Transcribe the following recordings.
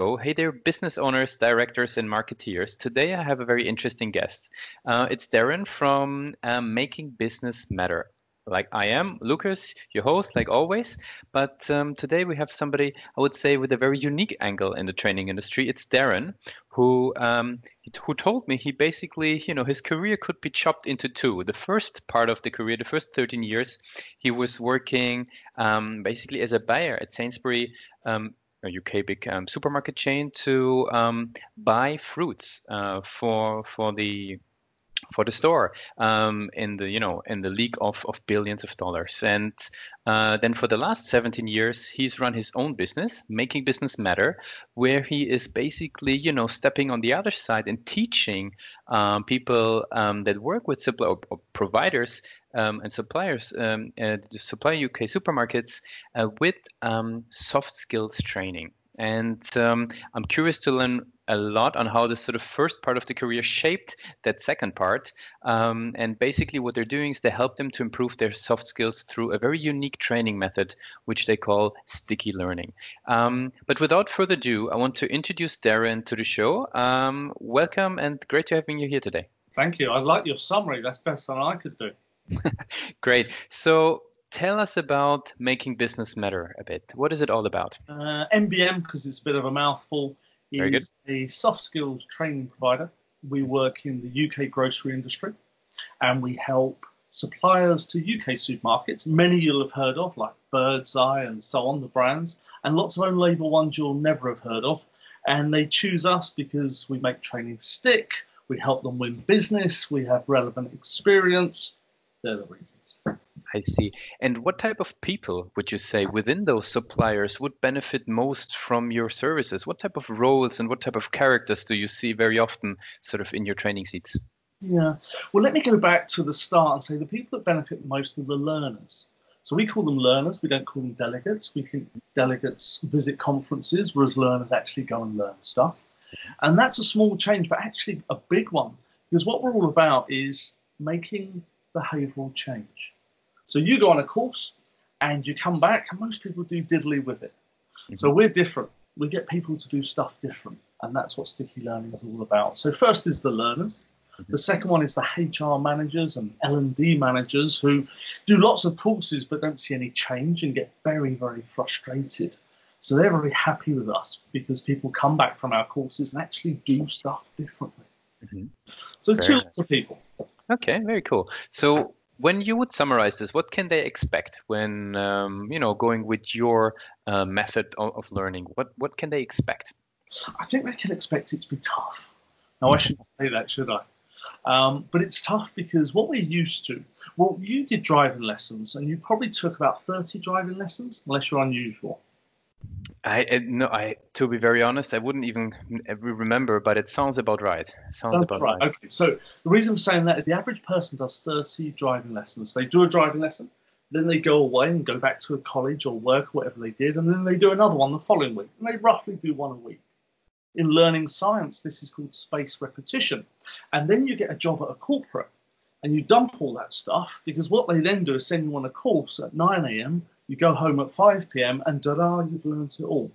Oh, hey there, business owners, directors, and marketeers. Today I have a very interesting guest. It's Darren from Making Business Matter. Like I am, Lucas, your host, like always. But today we have somebody, I would say, with a very unique angle in the training industry. It's Darren, who told me he basically, his career could be chopped into two. The first part of the career, the first 13 years, he was working basically as a buyer at Sainsbury. A UK big supermarket chain to buy fruits for the store in the in the league of billions of dollars. And then for the last 17 years, he's run his own business, Making Business Matter, where he is basically stepping on the other side and teaching people that work with supply or providers and suppliers to supply UK supermarkets with soft skills training. And I'm curious to learn a lot on how the sort of first part of the career shaped that second part. And basically, what they're doing is they help them to improve their soft skills through a very unique training method, which they call sticky learning. But without further ado, I want to introduce Darren to the show. Welcome and great to having you here today. Thank you. I like your summary. That's better than I could do. Great. So tell us about Making Business Matter a bit. What is it all about? MBM, because it's a bit of a mouthful, is a soft skills training provider. We work in the UK grocery industry and we help suppliers to UK supermarkets, many you'll have heard of, like Bird's Eye and so on, the brands, and lots of own label ones you'll never have heard of. And they choose us because we make training stick, we help them win business, we have relevant experience. They're the reasons. I see. And what type of people would you say within those suppliers would benefit most from your services? What type of roles and what type of characters do you see very often sort of in your training seats? Yeah. Well, let me go back to the start and say the people that benefit most are the learners. So we call them learners. We don't call them delegates. We think delegates visit conferences, whereas learners actually go and learn stuff. And that's a small change, but actually a big one, because what we're all about is making behavioural change. So you go on a course and you come back and most people do diddly with it. So we're different. We get people to do stuff different. And that's what sticky learning is all about. So first is the learners. The second one is the HR managers and L&D managers who do lots of courses but don't see any change and get very, very frustrated. So they're very happy with us because people come back from our courses and actually do stuff differently. So two types of people. Okay, very cool. So when you would summarize this, what can they expect when going with your method of learning? What can they expect? I think they can expect it to be tough. Now, I shouldn't say that, should I? But it's tough because what we're used to, well, you did driving lessons and you probably took about 30 driving lessons, unless you're unusual. To be very honest, I wouldn't even remember, but it sounds about right. Right. Okay. So the reason for saying that is the average person does 30 driving lessons. They do a driving lesson, then they go away and go back to a college or work, whatever they did, and then they do another one the following week. And they roughly do one a week. In learning science, this is called spaced repetition. And then you get a job at a corporate and you dump all that stuff because what they then do is send you on a course at 9 a.m. You go home at 5 p.m. and ta-da, you've learned it all.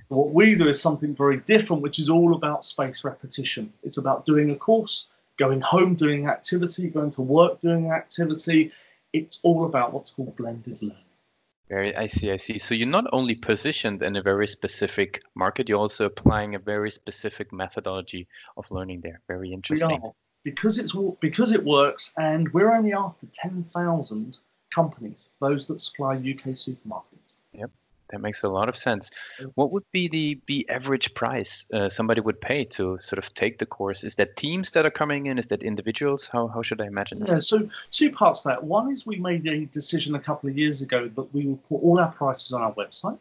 What we do is something very different, which is all about spaced repetition. It's about doing a course, going home doing activity, going to work doing activity. It's all about what's called blended learning. I see. So you're not only positioned in a very specific market, you're also applying a very specific methodology of learning there. Very interesting. We are, because it works, and we're only after 10,000 companies, those that supply UK supermarkets. Yep, that makes a lot of sense. What would be the average price somebody would pay to sort of take the course? Is that teams that are coming in? Is that individuals? How should I imagine this? Yeah, so two parts to that. One is we made a decision a couple of years ago that we will put all our prices on our website.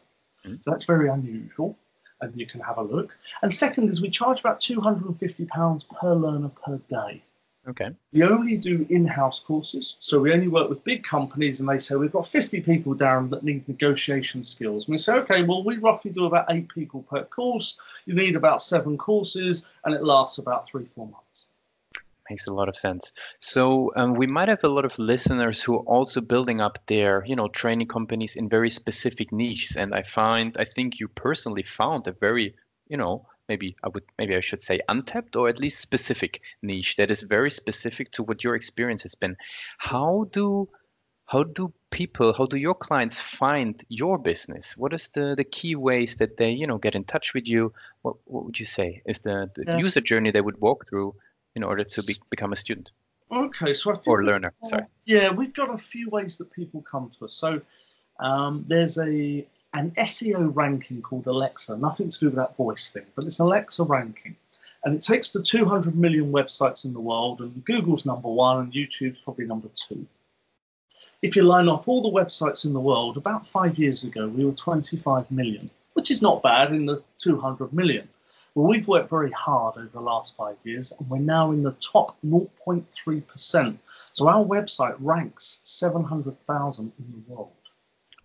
So that's very unusual, and you can have a look. And second is we charge about £250 per learner per day. Okay. We only do in-house courses, so we only work with big companies, and they say, we've got 50 people, Darren, that need negotiation skills. And we say, okay, well, we roughly do about 8 people per course. You need about 7 courses, and it lasts about 3-4 months. Makes a lot of sense. So we might have a lot of listeners who are also building up their, training companies in very specific niches. And I think you personally found a very maybe I should say untapped or at least specific niche that is very specific to what your experience has been. How do how do your clients find your business? What is the key ways that they, get in touch with you? What would you say is the Yeah. user journey they would walk through in order to become a student Okay, so I think or learner? Sorry. Yeah, we've got a few ways that people come to us. So there's an SEO ranking called Alexa, nothing to do with that voice thing, but it's Alexa ranking. And it takes the 200 million websites in the world, and Google's number one, and YouTube's probably number two. If you line up all the websites in the world, about 5 years ago, we were 25 million, which is not bad in the 200 million. Well, we've worked very hard over the last 5 years, and we're now in the top 0.3%. So our website ranks 700,000 in the world.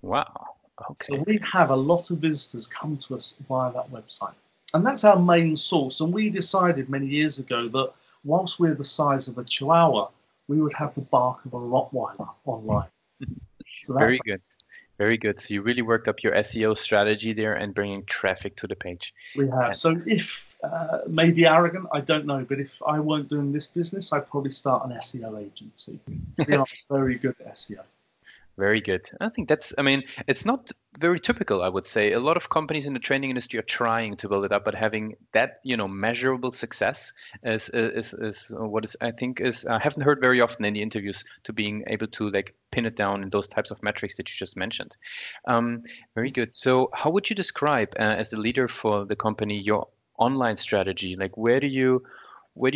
Wow. Okay. So we have a lot of visitors come to us via that website. And that's our main source. And we decided many years ago that whilst we're the size of a chihuahua, we would have the bark of a Rottweiler online. So that's Very good. Very good. So you really worked up your SEO strategy there and bringing traffic to the page. We have. So if, maybe arrogant, I don't know, but if I weren't doing this business, I'd probably start an SEO agency. We are very good at SEO. Very good. I think it's not very typical, I would say. A lot of companies in the training industry are trying to build it up, but having that, measurable success is what is, I think is, I haven't heard very often in the interviews to being able to like pin it down in those types of metrics that you just mentioned. Very good. So how would you describe, as the leader for the company, your online strategy? Like where do you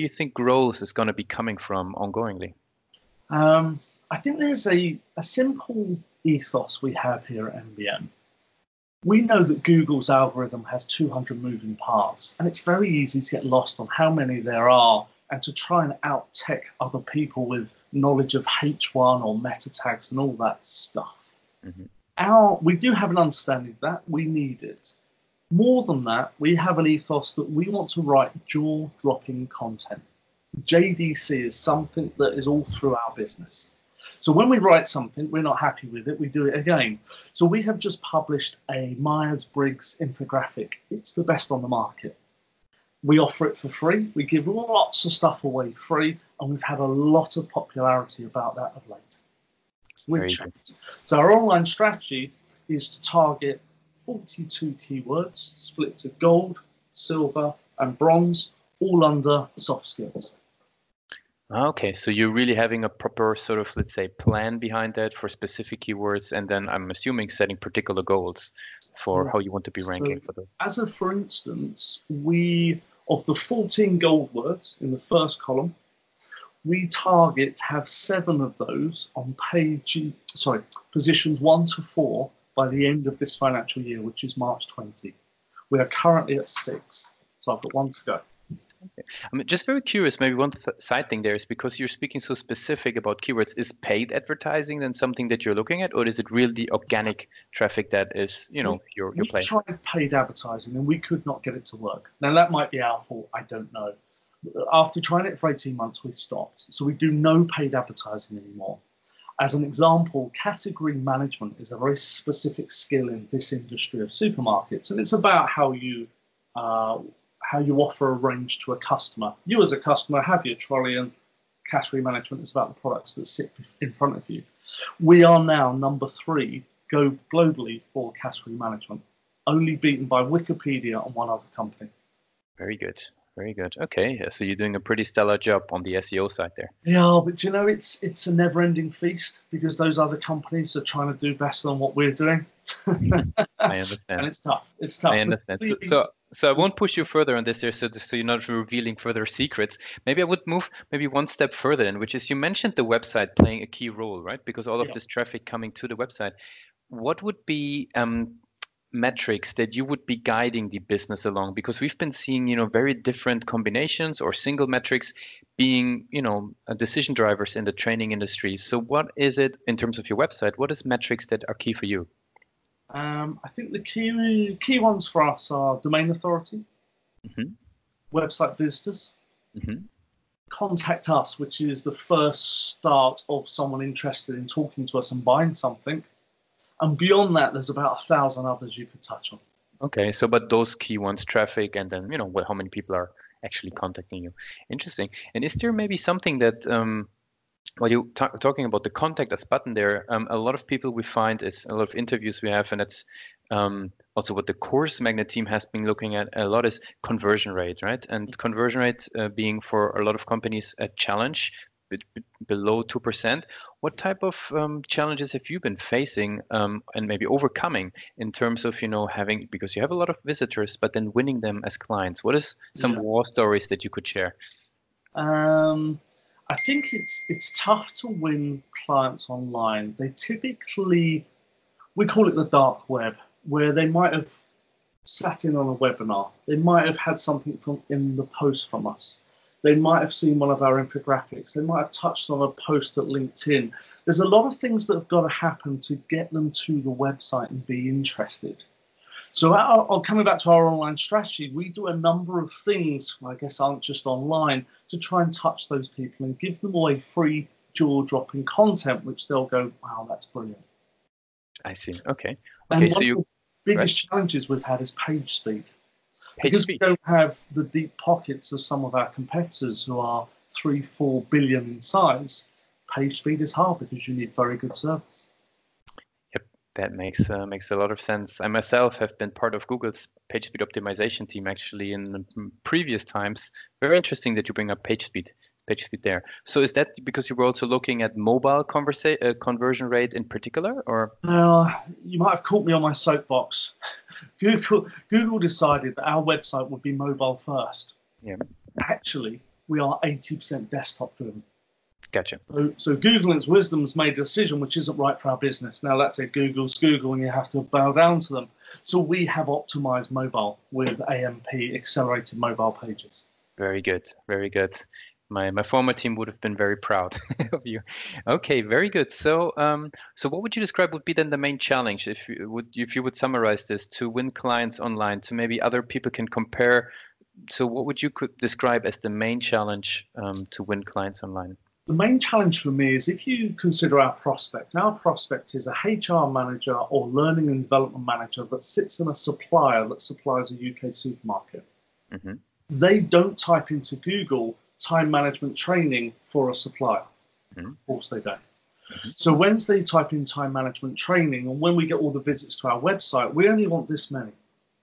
think growth is going to be coming from ongoingly? I think there's a simple ethos we have here at MBM. We know that Google's algorithm has 200 moving parts, and it's very easy to get lost on how many there are and to try and out-tech other people with knowledge of H1 or meta tags and all that stuff. Mm-hmm. We do have an understanding of that. We need it. More than that, we have an ethos that we want to write jaw-dropping content. JDC is something that is all through our business. So when we write something, we're not happy with it, we do it again. So we have just published a Myers-Briggs infographic. It's the best on the market. We offer it for free. We give lots of stuff away free, and we've had a lot of popularity about that of late. So our online strategy is to target 42 keywords, split to gold, silver, and bronze, all under soft skills. Okay, so you're really having a proper sort of, let's say, plan behind that for specific keywords, and then I'm assuming setting particular goals for how you want to be ranking for those. For instance, of the 14 gold words in the first column, we target to have 7 of those on positions 1 to 4 by the end of this financial year, which is March 20. We are currently at 6, so I've got 1 to go. Okay. I'm just very curious, maybe one side thing there is because you're speaking so specific about keywords, is paid advertising then something that you're looking at, or is it really the organic traffic that is, your play? We tried paid advertising and we could not get it to work. Now that might be our fault, I don't know. After trying it for 18 months, we stopped. So we do no paid advertising anymore. As an example, category management is a very specific skill in this industry of supermarkets, and it's about how you offer a range to a customer. You as a customer have your trolley, and category management is about the products that sit in front of you. We are now number 3 globally for category management, only beaten by Wikipedia and one other company. Very good. Very good. Okay, so you're doing a pretty stellar job on the SEO side there. Yeah, but it's a never-ending feast because those other companies are trying to do better than what we're doing. I understand. And it's tough. It's tough. I understand. So I won't push you further on this here, so you're not revealing further secrets. Maybe I would move one step further in, which is you mentioned the website playing a key role, right? Because all of this traffic coming to the website. What would be metrics that you would be guiding the business along? Because we've been seeing, very different combinations or single metrics being, decision drivers in the training industry. So what is it in terms of your website? What is metrics that are key for you? I think the key ones for us are domain authority, website visitors, contact us, which is the first start of someone interested in talking to us and buying something. And beyond that, there's about 1,000 others you could touch on. Okay, so but those key ones, traffic, and then how many people are actually contacting you. Interesting. And is there maybe something that while you talking about the contact us button there, a lot of people we find is a lot of interviews we have, and that's also what the course magnet team has been looking at a lot is conversion rate, right? And conversion rate being for a lot of companies a challenge below 2%. What type of challenges have you been facing and maybe overcoming in terms of, having, because you have a lot of visitors, but then winning them as clients? What is some Yeah. war stories that you could share? I think it's tough to win clients online. They typically, we call it the dark web, where they might have sat in on a webinar. They might have had something from in the post from us. They might have seen one of our infographics. They might have touched on a post at LinkedIn. There's a lot of things that have got to happen to get them to the website and be interested. So coming back to our online strategy, we do a number of things, I guess aren't just online, to try and touch those people and give them away free jaw-dropping content, which they'll go, wow, that's brilliant. I see. Okay. And Okay. So one of you the biggest challenges we've had is page speed. page Because we speed. don't have the deep pockets of some of our competitors who are 3-4 billion in size, page speed is hard because you need very good service. Yep, that makes a lot of sense. I myself have been part of Google's page speed optimization team actually in previous times. Very interesting that you bring up page speed there. So is that because you were also looking at mobile conversion rate in particular, or? Now, you might have caught me on my soapbox. Google decided that our website would be mobile first. Yeah, Actually, we are 80% desktop driven. gotcha. So Google in its wisdom has made a decision which isn't right for our business. Now that's it, Google's Google and you have to bow down to them. So we have optimized mobile with AMP, accelerated mobile pages. Very good, very good. My former team would have been very proud of you. Okay, very good. So so what would you describe would be then the main challenge if you would summarize this to win clients online, to maybe other people can compare. So what would you could describe as the main challenge to win clients online? The main challenge for me is if you consider our prospect is a HR manager or learning and development manager that sits in a supplier that supplies a UK supermarket. Hmm. They don't type into Google time management training for a supplier. Hmm. Of course they don't. Hmm. So when they type in time management training, and when we get all the visits to our website, we only want this many.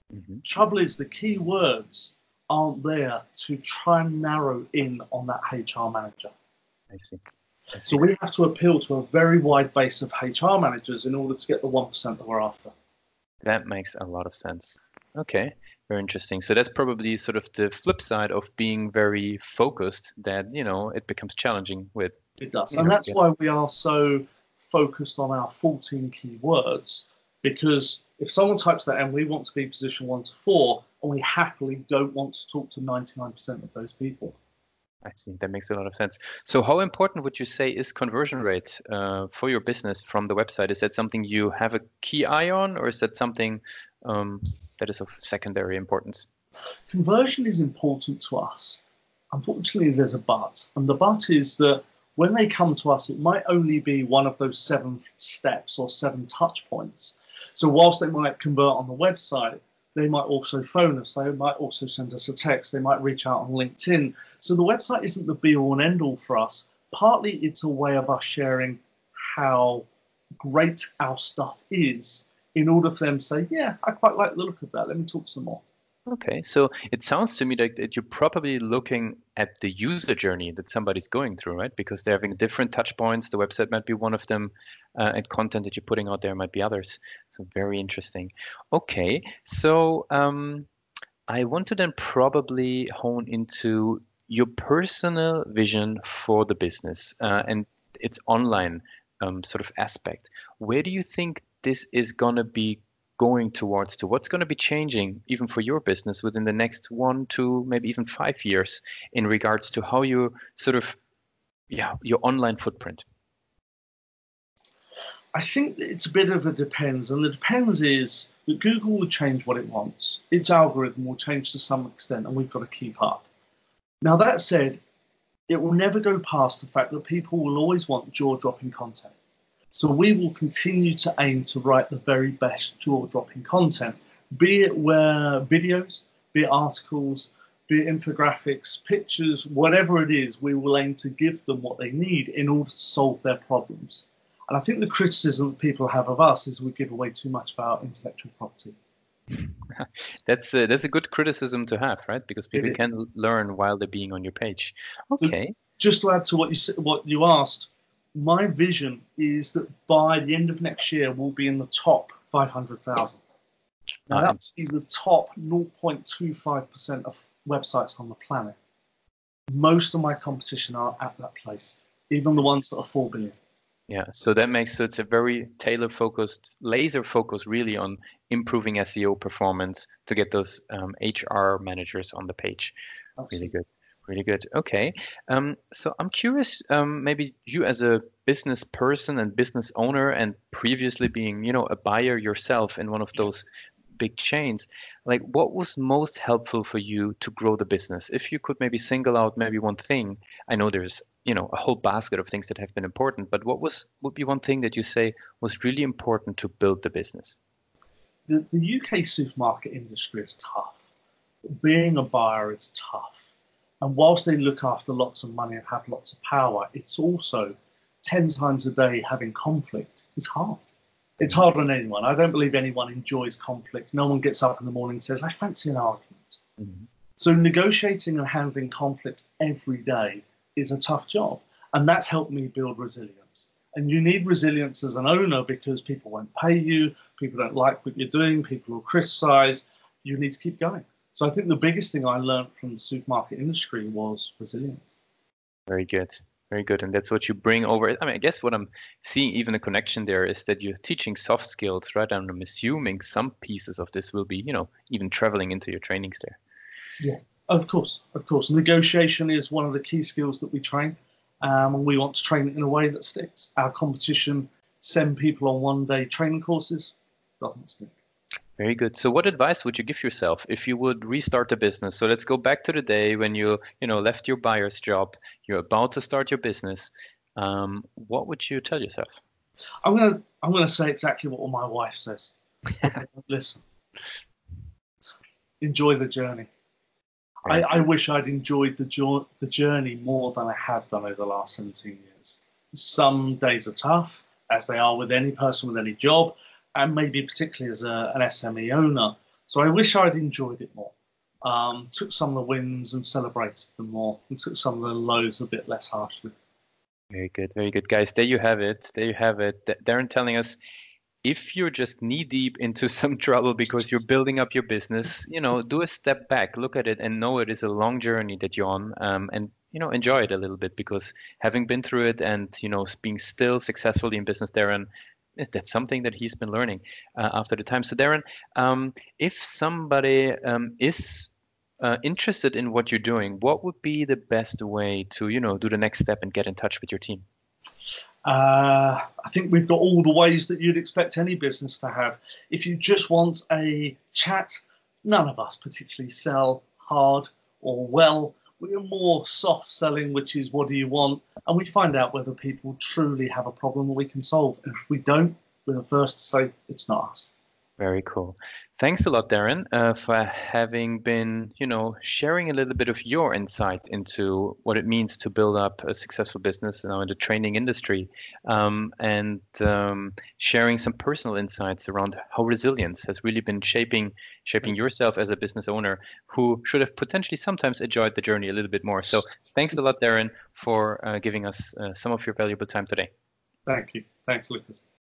Hmm. Trouble is the keywords aren't there to try and narrow in on that HR manager. I see. So we have to appeal to a very wide base of HR managers in order to get the 1% that we're after. That makes a lot of sense. Okay, very interesting. So that's probably sort of the flip side of being very focused, that, it becomes challenging with, It does. And that's why we are so focused on our 14 keywords, because if someone types that in, we want to be position 1 to 4, and we happily don't want to talk to 99% of those people. I see. That makes a lot of sense. So how important would you say is conversion rate for your business from the website? Is that something you have a key eye on, or is that something that is of secondary importance? Conversion is important to us. Unfortunately, there's a but. And the but is that when they come to us, it might only be one of those 7 steps or 7 touch points. So whilst they might convert on the website, they might also phone us. They might also send us a text. They might reach out on LinkedIn. So the website isn't the be all and end all for us. Partly it's a way of us sharing how great our stuff is in order for them to say, yeah, I quite like the look of that. Let me talk some more. Okay, so it sounds to me like that you're probably looking at the user journey that somebody's going through, right? Because they're having different touch points. The website might be one of them, and content that you're putting out there might be others. So very interesting. Okay, so I want to then probably hone into your personal vision for the business and its online sort of aspect. Where do you think this is going to be going towards, to what's going to be changing even for your business within the next 1, 2, maybe even 5 years in regards to how you sort of, your online footprint? I think it's a bit of a depends, and the depends is that Google will change what it wants. Its algorithm will change to some extent, and we've got to keep up. Now, that said, it will never go past the fact that people will always want jaw-dropping content. So we will continue to aim to write the very best jaw-dropping content, be it where videos, be it articles, be it infographics, pictures, whatever it is, we will aim to give them what they need in order to solve their problems. And I think the criticism that people have of us is we give away too much of our intellectual property. That's a good criticism to have, right? Because people can learn while they're being on your page. Okay. So just to add to what you asked, my vision is that by the end of next year, we'll be in the top 500,000. Now, that's in the top 0.25% of websites on the planet. Most of my competition are at that place, even the ones that are 4 billion. Yeah, so that makes it's a very tailor-focused, laser-focused really on improving SEO performance to get those HR managers on the page. Absolutely. Really good. Really good. Okay. So I'm curious, maybe you as a business person and business owner and previously being, a buyer yourself in one of those big chains, like what was most helpful for you to grow the business? If you could maybe single out maybe one thing, I know there's, a whole basket of things that have been important, but what would be one thing that you say was really important to build the business? The UK supermarket industry is tough. Being a buyer is tough. And whilst they look after lots of money and have lots of power, it's also 10 times a day having conflict. It's hard. It's hard on anyone. I don't believe anyone enjoys conflict. No one gets up in the morning and says, I fancy an argument. Mm-hmm. So negotiating and handling conflict every day is a tough job. And that's helped me build resilience. And you need resilience as an owner because people won't pay you, people don't like what you're doing, people will criticize. You need to keep going. So I think the biggest thing I learned from the supermarket industry was resilience. Very good. Very good. And that's what you bring over. I mean, I guess what I'm seeing, even a connection there, is that you're teaching soft skills, right? And I'm assuming some pieces of this will be, even traveling into your trainings there. Yeah, of course. Of course. Negotiation is one of the key skills that we train. And we want to train it in a way that sticks. Our competition send people on one-day training courses. Doesn't stick. Very good. So what advice would you give yourself if you would restart a business? So let's go back to the day when you left your buyer's job, you're about to start your business. What would you tell yourself? I'm gonna say exactly what my wife says. Listen, enjoy the journey. I wish I'd enjoyed the journey more than I have done over the last 17 years. Some days are tough, as they are with any person with any job, and maybe particularly as an SME owner. So I wish I'd enjoyed it more. Took some of the wins and celebrated them more, and took some of the lows a bit less harshly. Very good, very good. Guys, there you have it. There you have it. Darren telling us, if you're just knee deep into some trouble because you're building up your business, do a step back, look at it and know it is a long journey that you're on, and enjoy it a little bit, because having been through it and, being still successfully in business, Darren, that's something that he's been learning after the time. So Darren, if somebody is interested in what you're doing, what would be the best way to, do the next step and get in touch with your team? I think we've got all the ways that you'd expect any business to have. If you just want a chat, none of us particularly sell hard or well. We're more soft selling, which is what do you want? And we find out whether people truly have a problem that we can solve. And if we don't, we're the first to say it's not us. Very cool. Thanks a lot, Darren, for having been, sharing a little bit of your insight into what it means to build up a successful business now in the training industry, and sharing some personal insights around how resilience has really been shaping yourself as a business owner who should have potentially sometimes enjoyed the journey a little bit more. So thanks a lot, Darren, for giving us some of your valuable time today. Thank you. Thanks, Lucas.